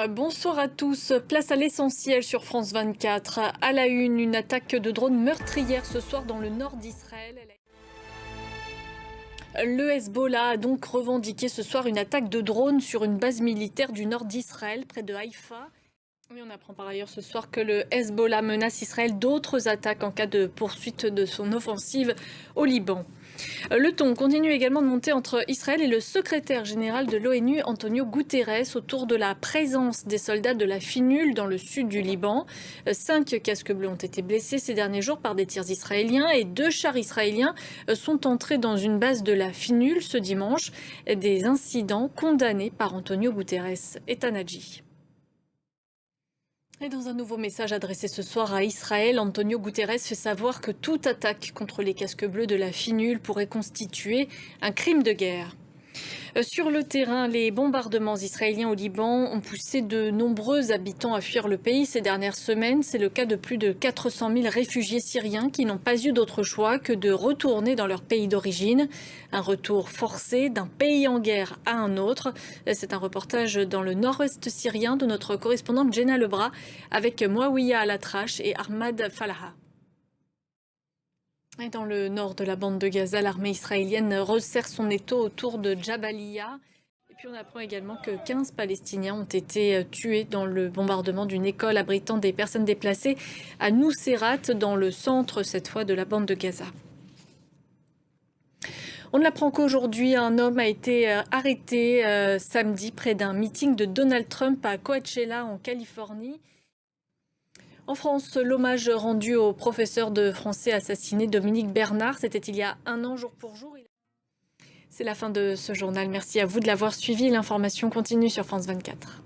Bonsoir à tous. Place à l'essentiel sur France 24. À la une attaque de drone meurtrière ce soir dans le nord d'Israël. Le Hezbollah a donc revendiqué ce soir une attaque de drone sur une base militaire du nord d'Israël, près de Haïfa. Et on apprend par ailleurs ce soir que le Hezbollah menace Israël d'autres attaques en cas de poursuite de son offensive au Liban. Le ton continue également de monter entre Israël et le secrétaire général de l'ONU, Antonio Guterres, autour de la présence des soldats de la FINUL dans le sud du Liban. 5 casques bleus ont été blessés ces derniers jours par des tirs israéliens et 2 chars israéliens sont entrés dans une base de la FINUL ce dimanche. Des incidents condamnés par Antonio Guterres et Tanaji. Et dans un nouveau message adressé ce soir à Israël, Antonio Guterres fait savoir que toute attaque contre les casques bleus de la FINUL pourrait constituer un crime de guerre. Sur le terrain, les bombardements israéliens au Liban ont poussé de nombreux habitants à fuir le pays ces dernières semaines. C'est le cas de plus de 400 000 réfugiés syriens qui n'ont pas eu d'autre choix que de retourner dans leur pays d'origine. Un retour forcé d'un pays en guerre à un autre. C'est un reportage dans le nord-ouest syrien de notre correspondante Jenna Lebras avec Mouawiya Al-Atrache et Ahmad Falaha. Et dans le nord de la bande de Gaza, l'armée israélienne resserre son étau autour de Jabalia. Et puis on apprend également que 15 Palestiniens ont été tués dans le bombardement d'une école abritant des personnes déplacées à Nuseirat, dans le centre cette fois de la bande de Gaza. On apprend qu'aujourd'hui, un homme a été arrêté samedi près d'un meeting de Donald Trump à Coachella en Californie. En France, l'hommage rendu au professeur de français assassiné Dominique Bernard, c'était il y a un an jour pour jour. C'est la fin de ce journal. Merci à vous de l'avoir suivi. L'information continue sur France 24.